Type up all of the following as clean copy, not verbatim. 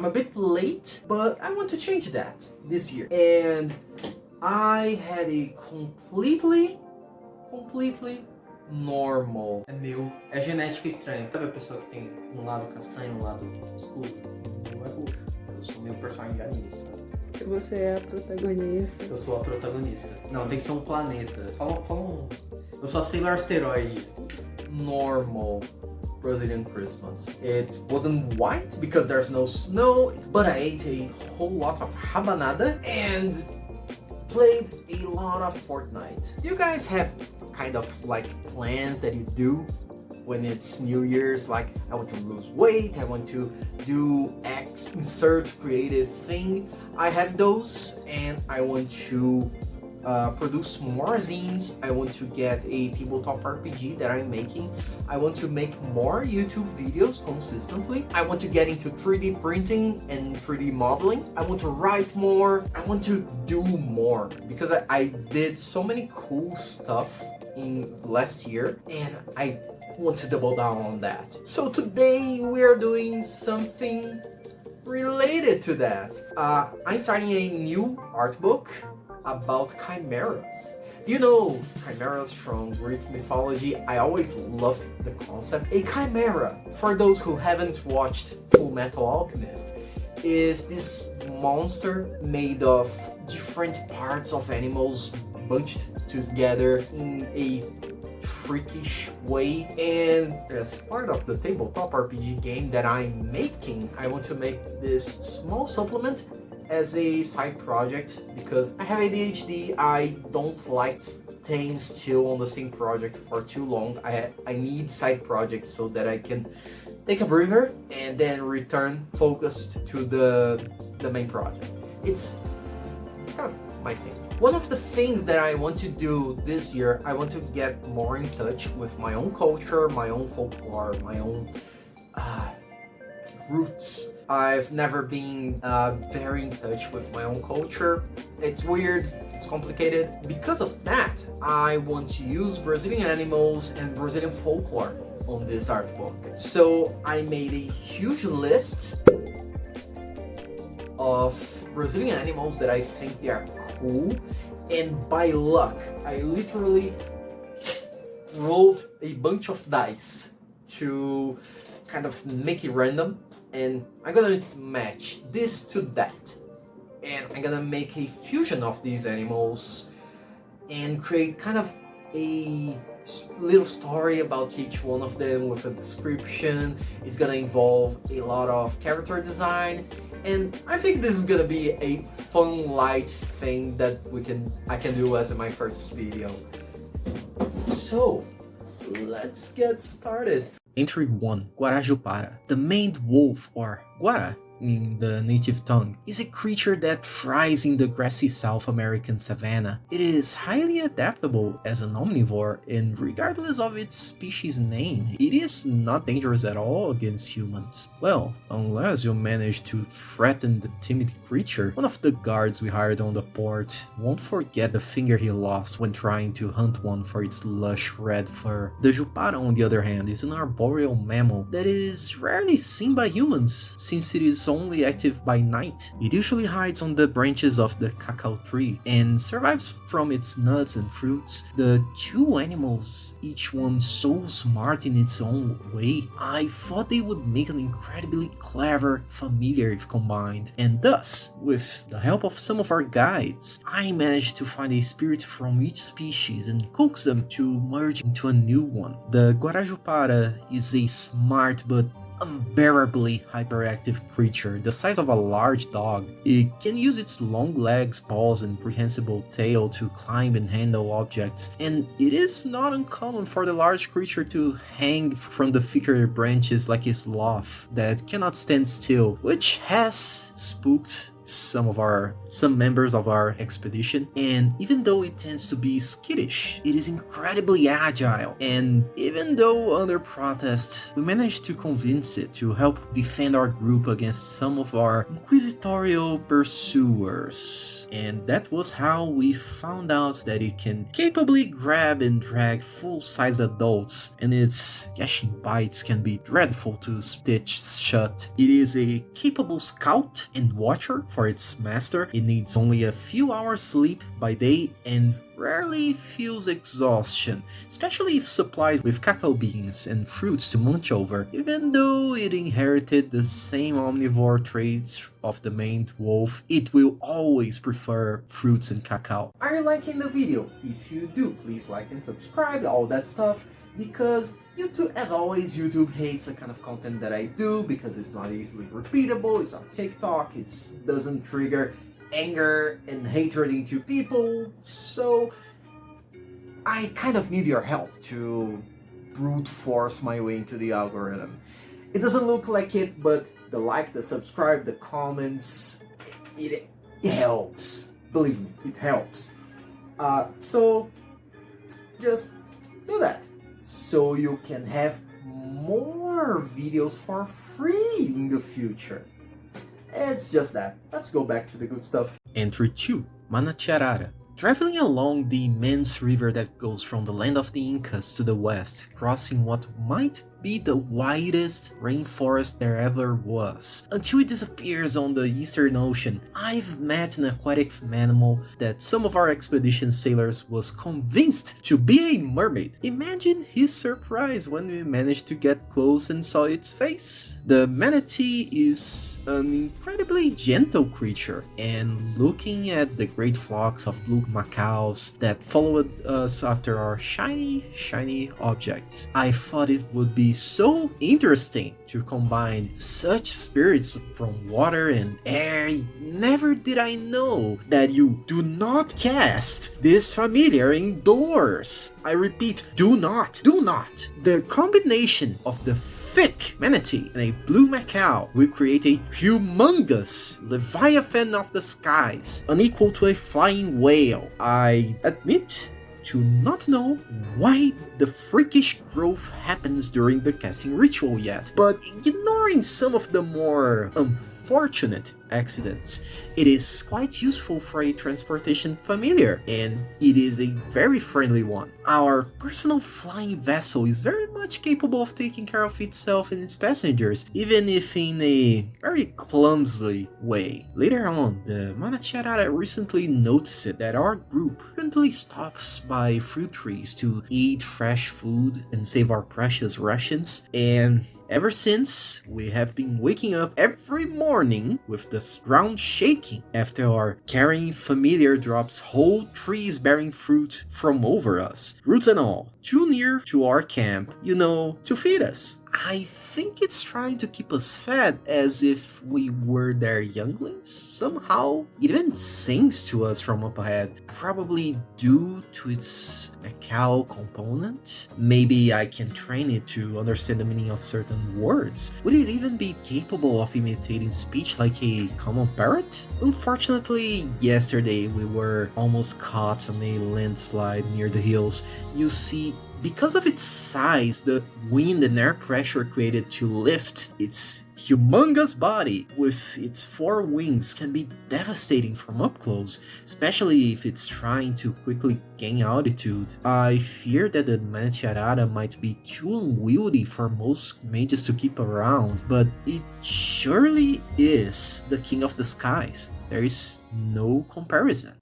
I'm a bit late, but I want to change that this year. And I had a completely normal. É genética estranha. Sabe a pessoa que tem um lado castanho e um lado escuro? Não é roxo. Eu sou meio personagem animista. Você é a protagonista. Eu sou a protagonista. Não, tem que ser um planeta. Fala um... Eu sou a Sailor Asteroid. Normal Brazilian Christmas. It wasn't white because there's no snow, but I ate a whole lot of rabanada and played a lot of Fortnite. You guys have kind of like plans that you do when it's New Year's, like I want to lose weight, I want to do X insert creative thing. I have those, and I want to produce more zines. I want to get a tabletop RPG that I'm making. I want to make more YouTube videos consistently. I want to get into 3D printing and 3D modeling. I want to write more. I want to do more because I did so many cool stuff in last year, and I want to double down on that. So today we are doing something related to that. I'm starting a new art book about chimeras. You know chimeras from Greek mythology? I always loved the concept. A chimera, for those who haven't watched Full Metal Alchemist, is this monster made of different parts of animals bunched together in a freakish way. And as part of the tabletop RPG game that I'm making, I want to make this small supplement as a side project because I have ADHD. I don't like staying still on the same project for too long. I need side projects so that I can take a breather and then return focused to the main project. It's kind of my thing. One of the things that I want to do this year, I want to get more in touch with my own culture, my own folklore, my own roots. I've never been very in touch with my own culture. It's weird, it's complicated. Because of that, I want to use Brazilian animals and Brazilian folklore on this art book. So I made a huge list of Brazilian animals that I think they are cool, and by luck, I literally rolled a bunch of dice to kind of make it random, and I'm gonna match this to that, and I'm gonna make a fusion of these animals and create kind of a little story about each one of them with a description. It's gonna involve a lot of character design, and I think this is gonna be a fun, light thing that I can do as my first video. So let's get started. Entry 1. Guarajupara. The maned wolf, or guara in the native tongue, is a creature that thrives in the grassy South American savanna. It is highly adaptable as an omnivore, and regardless of its species name, it is not dangerous at all against humans. Well, unless you manage to threaten the timid creature. One of the guards we hired on the port won't forget the finger he lost when trying to hunt one for its lush red fur. The jupara, on the other hand, is an arboreal mammal that is rarely seen by humans, since it is only active by night. It usually hides on the branches of the cacao tree and survives from its nuts and fruits. The two animals, each one so smart in its own way, I thought they would make an incredibly clever familiar if combined, and thus, with the help of some of our guides, I managed to find a spirit from each species and coax them to merge into a new one. The Guarajupara is a smart but unbearably hyperactive creature the size of a large dog. It can use its long legs, paws, and prehensile tail to climb and handle objects, and it is not uncommon for the large creature to hang from the thicker branches like a sloth that cannot stand still, which has spooked some members of our expedition, and even though it tends to be skittish, it is incredibly agile, and even though under protest, we managed to convince it to help defend our group against some of our inquisitorial pursuers. And that was how we found out that it can capably grab and drag full-sized adults, and its gashing bites can be dreadful to stitch shut. It is a capable scout and watcher for its master. It needs only a few hours sleep by day and rarely feels exhaustion, especially if supplied with cacao beans and fruits to munch over, even though it inherited the same omnivore traits of the maned wolf. It will always prefer fruits and cacao. Are you liking the video? If you do, please like and subscribe, all that stuff, because YouTube, as always, YouTube hates the kind of content that I do because it's not easily repeatable, it's on TikTok, it doesn't trigger anger and hatred into people, so I kind of need your help to brute force my way into the algorithm. It doesn't look like it, but the like, the subscribe, the comments, it helps. Believe me, it helps. So just do that, so you can have more videos for free in the future. It's just that. Let's go back to the good stuff. Entry 2. Manacharara. Traveling along the immense river that goes from the land of the Incas to the west, crossing what might be the widest rainforest there ever was, until it disappears on the Eastern Ocean. I've met an aquatic animal that some of our expedition sailors was convinced to be a mermaid. Imagine his surprise when we managed to get close and saw its face. The manatee is an incredibly gentle creature, and looking at the great flocks of blue macaws that followed us after our shiny objects, I thought it would be so interesting to combine such spirits from water and air. Never did I know that you do not cast this familiar indoors. I repeat, do not. The combination of the thick manatee and a blue macaw will create a humongous leviathan of the skies, unequal to a flying whale. I admit to not know why the freakish growth happens during the casting ritual yet, but ignoring some of the more unfortunate accidents, it is quite useful for a transportation familiar, and it is a very friendly one. Our personal flying vessel is very much capable of taking care of itself and its passengers, even if in a very clumsy way. Later on, the Manacharara recently noticed that our group frequently stops by fruit trees to eat fresh food and save our precious rations, and ever since, we have been waking up every morning with the ground shaking after our carrying familiar drops whole trees bearing fruit from over us, roots and all, too near to our camp, to feed us. I think it's trying to keep us fed as if we were their younglings. Somehow, it even sings to us from up ahead, probably due to its macaw component. Maybe I can train it to understand the meaning of certain words. Would it even be capable of imitating speech like a common parrot? Unfortunately, yesterday we were almost caught on a landslide near the hills. You see, because of its size, the wind and air pressure created to lift its humongous body with its 4 wings can be devastating from up close, especially if it's trying to quickly gain altitude. I fear that the Manacharara might be too unwieldy for most mages to keep around, but it surely is the king of the skies. There is no comparison.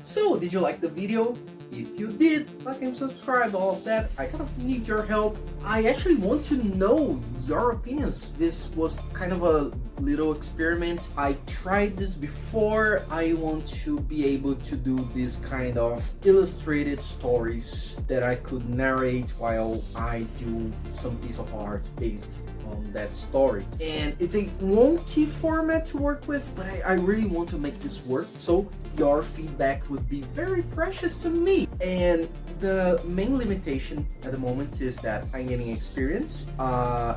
So, did you like the video? If you did, like and subscribe, all of that. I kind of need your help. I actually want to know your opinions. This was kind of a little experiment. I tried this before. I want to be able to do this kind of illustrated stories that I could narrate while I do some piece of art based on that story. And it's a wonky format to work with, but I really want to make this work, so your feedback would be very precious to me. me. And the main limitation at the moment is that I'm getting experience.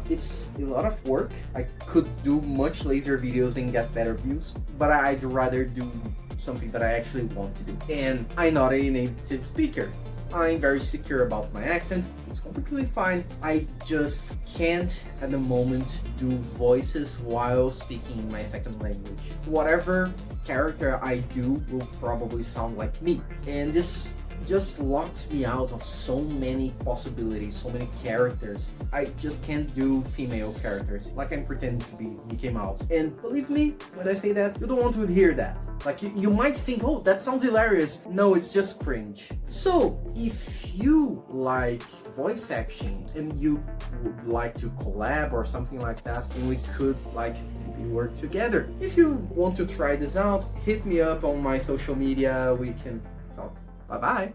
It's a lot of work. I could do much lazier videos and get better views, but I'd rather do something that I actually want to do. And I'm not a native speaker. I'm very secure about my accent. It's completely fine. I just can't at the moment do voices while speaking my second language. Whatever character I do will probably sound like me. And this just locks me out of so many possibilities, so many characters. I just can't do female characters like I'm pretending to be Mickey Mouse. And believe me when I say that, you don't want to hear that. Like you might think, oh, that sounds hilarious. No, it's just cringe. So if you like voice acting and you would like to collab or something like that, then we could like maybe work together. If you want to try this out, hit me up on my social media. We can talk. Bye bye.